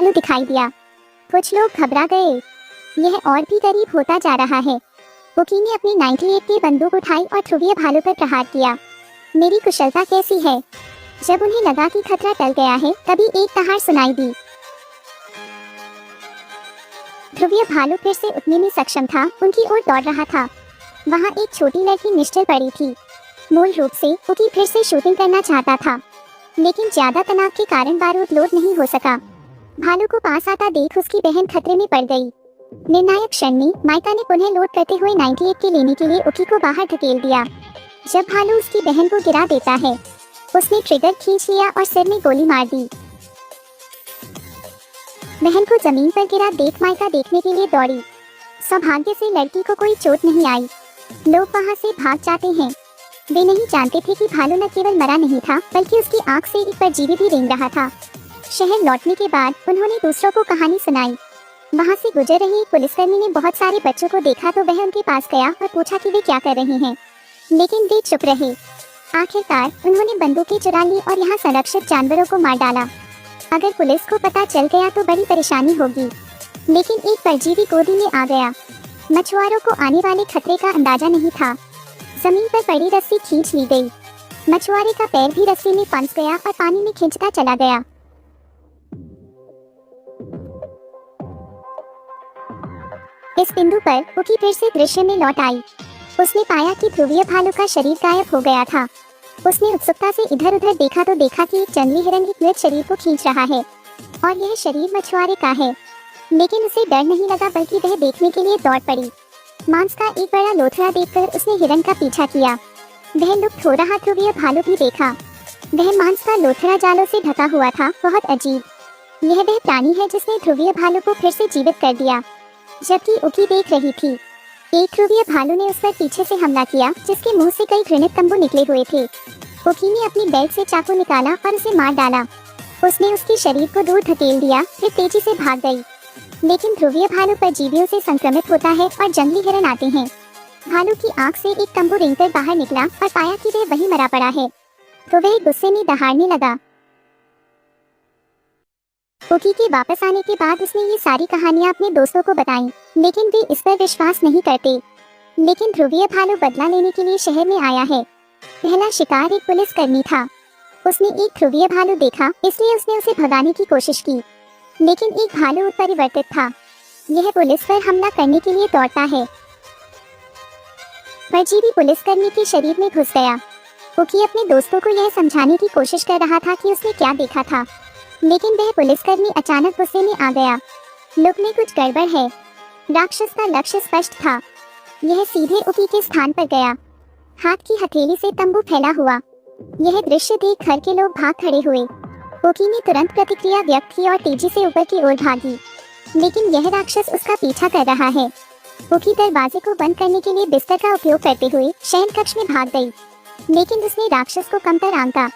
भालू दिखाई दिया। कुछ लोग घबरा गए। यह और भी करीब होता जा रहा है। ओकी ने अपनी 98 की बंदूक उठाई और ध्रुवीय भालू पर प्रहार किया। मेरी कुशलता कैसी है। जब उन्हें लगा कि खतरा टल गया है, तभी एक दहाड़ सुनाई दी। ध्रुवीय भालू फिर से उठने में सक्षम था, उनकी ओर दौड़ रहा था। वहाँ एक छोटी लड़की निश्चल पड़ी थी। मूल रूप से ओकी फिर से शूटिंग करना चाहता था, लेकिन ज्यादा तनाव के कारण बारूद लोड नहीं हो सका। भालू को पास आता देख उसकी बहन खतरे में पड़ गई। निर्णायक क्षण में माइका ने पुनः लोड करते हुए 98 के लेने के लिए ओकी को बाहर धकेल दिया। जब भालू उसकी बहन को गिरा देता है, उसने ट्रिगर खींच लिया और सिर में गोली मार दी। बहन को जमीन पर गिरा देख माइका देखने के लिए दौड़ी। सौभाग्य से लड़की को कोई चोट नहीं आई। लोग वहाँ से भाग जाते हैं। वे नहीं जानते थे कि भालू न केवल मरा नहीं था, बल्कि उसकी आंख से एक परजीवी भी रेंग रहा था। शहर लौटने के बाद उन्होंने दूसरों को कहानी सुनाई। वहाँ से गुजर रही एक पुलिसकर्मी ने बहुत सारे बच्चों को देखा तो वह उनके पास गया और पूछा कि वे क्या कर रहे हैं, लेकिन वे चुप रहे। आखिरकार उन्होंने बंदूकें चुरा ली और यहाँ संरक्षित जानवरों को मार डाला। अगर पुलिस को पता चल गया तो बड़ी परेशानी होगी, लेकिन एक परजीवी गोदी में आ गया। मछुआरों को आने वाले खतरे का अंदाजा नहीं था। जमीन पर पड़ी रस्सी खींच ली गई। मछुआरे का पैर भी रस्सी में फंस गया और पानी में खींचता चला गया। इस बिंदु पर ओकी फिर से दृश्य में लौट आई। उसने पाया कि ध्रुवीय भालू का शरीर गायब हो गया था। उसने उत्सुकता से इधर उधर देखा तो देखा कि एक जंगली हिरन एक मृत शरीर को खींच रहा है और यह शरीर मछुआरे का है। लेकिन उसे डर नहीं लगा, बल्कि वह देखने के लिए दौड़ पड़ी। मांस का एक बड़ा लोथड़ा देखकर उसने हिरन का पीछा किया। वह लुप्त हो रहा ध्रुवीय भालू भी देखा। वह मांस का लोथड़ा जालों से ढका हुआ था। बहुत अजीब। यह वह प्राणी है जिसने ध्रुवीय भालू को फिर से जीवित कर दिया। जबकि ओकी देख रही थी, एक ध्रुवीय भालू ने उस पर पीछे से हमला किया, जिसके मुंह से कई घृणित तंबू निकले हुए थे। ओकी ने अपनी बेल्ट से चाकू निकाला और उसे मार डाला। उसने उसके शरीर को दूर धकेल दिया, फिर तेजी से भाग गई। लेकिन ध्रुवीय भालू परजीवियों से संक्रमित होता है और जंगली हिरन आते हैं। भालू की आंख से एक तंबू रेंगकर बाहर निकला और पाया कि वह वहीं मरा पड़ा है, तो वह गुस्से में दहाड़ने लगा। ओकी के वापस आने के बाद उसने ये सारी कहानियां अपने दोस्तों को बताईं, लेकिन वे इस पर विश्वास नहीं करते। लेकिन ध्रुवीय भालू बदला लेने के लिए शहर में आया है। पहला शिकार एक पुलिसकर्मी था। उसने एक ध्रुवीय भालू देखा, इसलिए उसने उसे भगाने की कोशिश की, लेकिन एक भालू परिवर्तित था। यह पुलिस पर हमला करने के लिए दौड़ता है। परजीवी पुलिसकर्मी के शरीर में घुस गया। ओकी अपने दोस्तों को यह समझाने की कोशिश कर रहा था कि उसने क्या देखा था, लेकिन वह पुलिसकर्मी अचानक गुस्से में आ गया। लुक में कुछ गड़बड़ है। राक्षस का लक्ष्य स्पष्ट था। यह सीधे ओकी के स्थान पर गया। हाथ की हथेली से तंबू फैला हुआ। यह दृश्य देख घर के लोग भाग खड़े हुए। ओकी ने तुरंत प्रतिक्रिया व्यक्त की और तेजी से ऊपर की ओर भागी, लेकिन यह राक्षस उसका पीछा कर रहा है। ओकी दरवाजे को बंद करने के लिए बिस्तर का उपयोग करते हुए शयन कक्ष में भाग गई, लेकिन उसने राक्षस को कमतर आंका।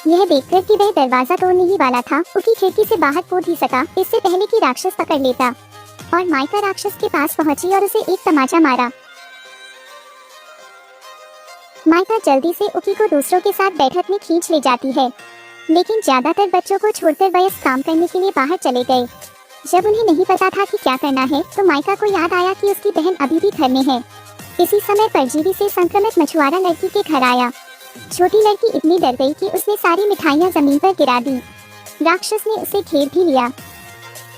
यह देखकर कि वह दरवाजा तोड़ने ही वाला था, ओकी खिड़की से बाहर कूद ही सका, इससे पहले कि राक्षस पकड़ लेता। और माइका राक्षस के पास पहुंची और उसे एक तमाचा मारा। माइका जल्दी से ओकी को दूसरों के साथ बैठक में खींच ले जाती है, लेकिन ज्यादातर बच्चों को छोड़कर वयस्क काम करने के लिए बाहर चले गए। जब उन्हें नहीं पता था कि क्या करना है, तो माइका को याद आया कि उसकी बहन अभी भी घर में है। इसी समय परजीवी से संक्रमित मछुआरा लड़की के घर आया। छोटी लड़की इतनी डर गई कि उसने सारी मिठाइयाँ जमीन पर गिरा दी। राक्षस ने उसे घेर भी लिया।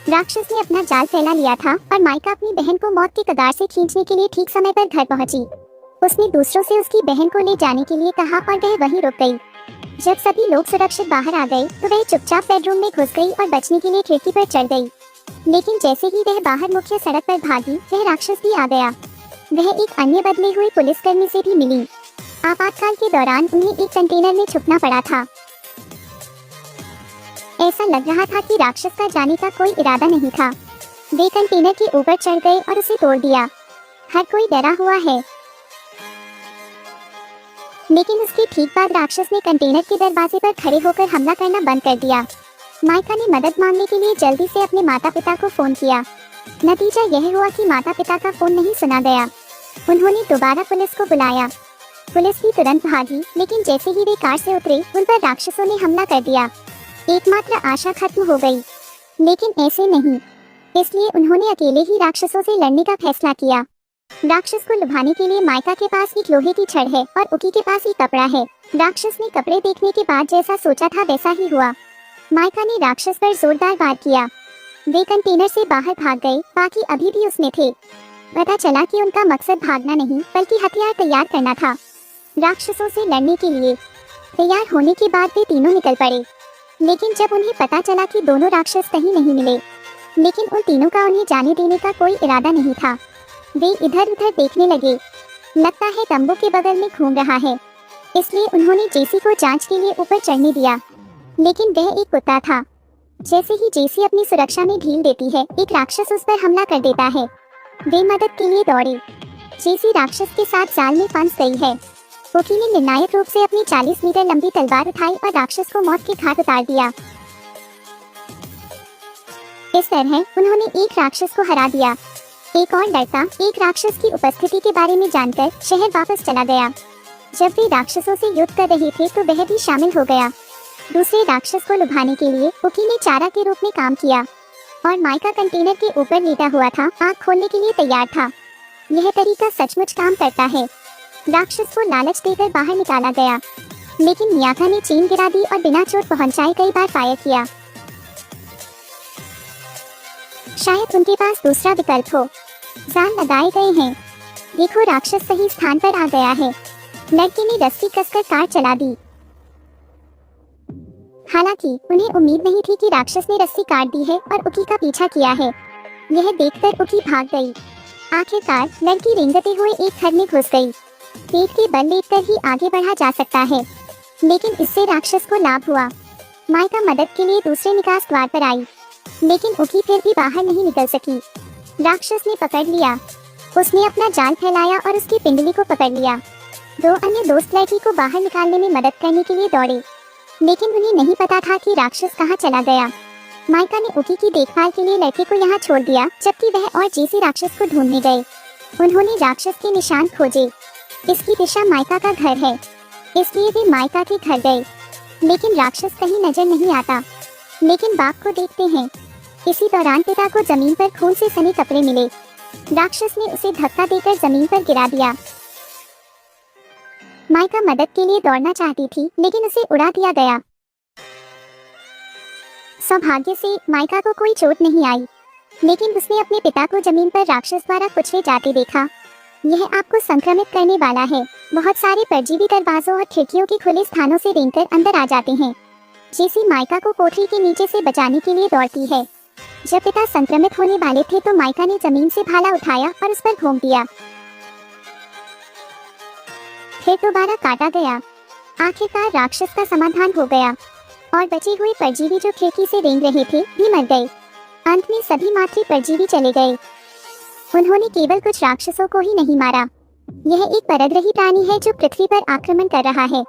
राक्षस ने अपना जाल फैला लिया था और माइका अपनी बहन को मौत की कगार से खींचने के लिए ठीक समय पर घर पहुंची। उसने दूसरों से उसकी बहन को ले जाने के लिए कहा और वह वहीं रुक गई। जब सभी लोग सुरक्षित बाहर आ गए, तो वह चुपचाप बेडरूम में घुस गई और बचने के लिए खिड़की पर चढ़ गई। लेकिन जैसे ही वह बाहर मुख्य सड़क पर भागी, वह राक्षस भी आ गया। वह एक अन्य बदले हुए पुलिसकर्मी से भी मिली। आपातकाल के दौरान उन्हें एक कंटेनर में छुपना पड़ा था। ऐसा लग रहा था कि राक्षस का जाने का कोई इरादा नहीं था। वे कंटेनर के ऊपर चढ़ गए और उसे तोड़ दिया। हर कोई डरा हुआ है, लेकिन उसके ठीक बाद राक्षस ने कंटेनर के दरवाजे पर खड़े होकर हमला करना बंद कर दिया। माइका ने मदद मांगने के लिए जल्दी से अपने माता पिता को फोन किया। नतीजा यह हुआ कि माता पिता का फोन नहीं सुना गया। उन्होंने दोबारा पुलिस को बुलाया। पुलिस भी तुरंत भागी, लेकिन जैसे ही वे कार से उतरे, उन पर राक्षसों ने हमला कर दिया। एकमात्र आशा खत्म हो गई। लेकिन ऐसे नहीं, इसलिए उन्होंने अकेले ही राक्षसों से लड़ने का फैसला किया। राक्षस को लुभाने के लिए माइका के पास एक लोहे की छड़ है और उकी के पास एक कपड़ा है। राक्षस ने कपड़े देखने के बाद जैसा सोचा था वैसा ही हुआ। माइका ने राक्षस पर जोरदार वार किया। वे कंटेनर से बाहर भाग गए, बाकी अभी भी उसमें थे। पता चला कि उनका मकसद भागना नहीं बल्कि हथियार तैयार करना था। राक्षसों से लड़ने के लिए तैयार होने के बाद वे तीनों निकल पड़े। लेकिन जब उन्हें पता चला कि दोनों राक्षस कहीं नहीं मिले, लेकिन उन तीनों का उन्हें जाने देने का कोई इरादा नहीं था। वे इधर उधर देखने लगे। लगता है तंबू के बगल में घूम रहा है, इसलिए उन्होंने जेसी को जांच के लिए ऊपर चढ़ने दिया। लेकिन वह एक कुत्ता था। जैसे ही जेसी अपनी सुरक्षा में ढील देती है, एक राक्षस उस पर हमला कर देता है। वे मदद के लिए दौड़े। जेसी राक्षस के साथ जाल में फंस गई है। ओकी ने निर्णायक रूप से अपनी 40 मीटर लंबी तलवार उठाई और राक्षस को मौत के घाट उतार दिया। इस तरह उन्होंने एक राक्षस को हरा दिया। एक और लड़का एक राक्षस की उपस्थिति के बारे में जानकर शहर वापस चला गया। जब वे राक्षसों से युद्ध कर रहे थे तो वह भी शामिल हो गया। दूसरे राक्षस को लुभाने के लिए ओकी ने चारा के रूप में काम किया और माइका कंटेनर के ऊपर लेटा हुआ था, आग खोलने के लिए तैयार था। यह तरीका सचमुच काम करता है। राक्षस को लालच देकर बाहर निकाला गया, लेकिन मियाका ने चेन गिरा दी और बिना चोट पहुंचाए कई बार फायर किया। शायद उनके पास दूसरा विकल्प हो। जान लगाए गए हैं। देखो, राक्षस सही स्थान पर आ गया है। लड़के ने रस्सी कसकर कार चला दी। हालांकि उन्हें उम्मीद नहीं थी कि राक्षस ने रस्सी काट दी है और उकी का पीछा किया है। यह देखकर उकी भाग गई। आखिरकार लड़की रेंगते हुए एक घर में घुस गई। पेट के बल लेकर ही आगे बढ़ा जा सकता है, लेकिन इससे राक्षस को लाभ हुआ। माइका मदद के लिए दूसरे निकास द्वार पर आई, लेकिन उकी फिर भी बाहर नहीं निकल सकी। राक्षस ने पकड़ लिया। उसने अपना जाल फैलाया और उसकी पिंडली को पकड़ लिया। दो अन्य दोस्त लड़की को बाहर निकालने में मदद करने के लिए दौड़े, लेकिन उन्हें नहीं पता था कि राक्षस कहाँ चला गया। माइका ने उकी की देखभाल के लिए लड़के को यहाँ छोड़ दिया, जबकि वह और जेसी राक्षस को ढूंढने गए। उन्होंने राक्षस के निशान खोजे। इसकी दिशा माइका का घर है, इसलिए वे माइका के घर गए, लेकिन राक्षस कहीं नजर नहीं आता। लेकिन बाप को देखते हैं। इसी दौरान पिता को जमीन पर खून से सने कपड़े मिले। राक्षस ने उसे धक्का देकर जमीन पर गिरा दिया। माइका मदद के लिए दौड़ना चाहती थी, लेकिन उसे उड़ा दिया गया। सौभाग्य से माइका को कोई चोट नहीं आई, लेकिन उसने अपने पिता को जमीन पर राक्षस द्वारा कुचले जाते देखा। यह आपको संक्रमित करने वाला है। बहुत सारे परजीवी दरवाजों और खिड़कियों के खुले स्थानों से रेंगकर अंदर आ जाते हैं। जेसी माइका को कोठरी के नीचे से बचाने के लिए दौड़ती है। जब पिता संक्रमित होने वाले थे तो माइका ने जमीन से भाला उठाया और उस पर घूम दिया। फिर दोबारा काटा गया। आखिरकार राक्षस का समाधान हो गया और बचे हुए परजीवी जो खिड़की से रेंग रहे थे भी मर गए। अंत में सभी मातृ परजीवी चले गए। उन्होंने केवल कुछ राक्षसों को ही नहीं मारा। यह एक परद्रही प्राणी है जो पृथ्वी पर आक्रमण कर रहा है।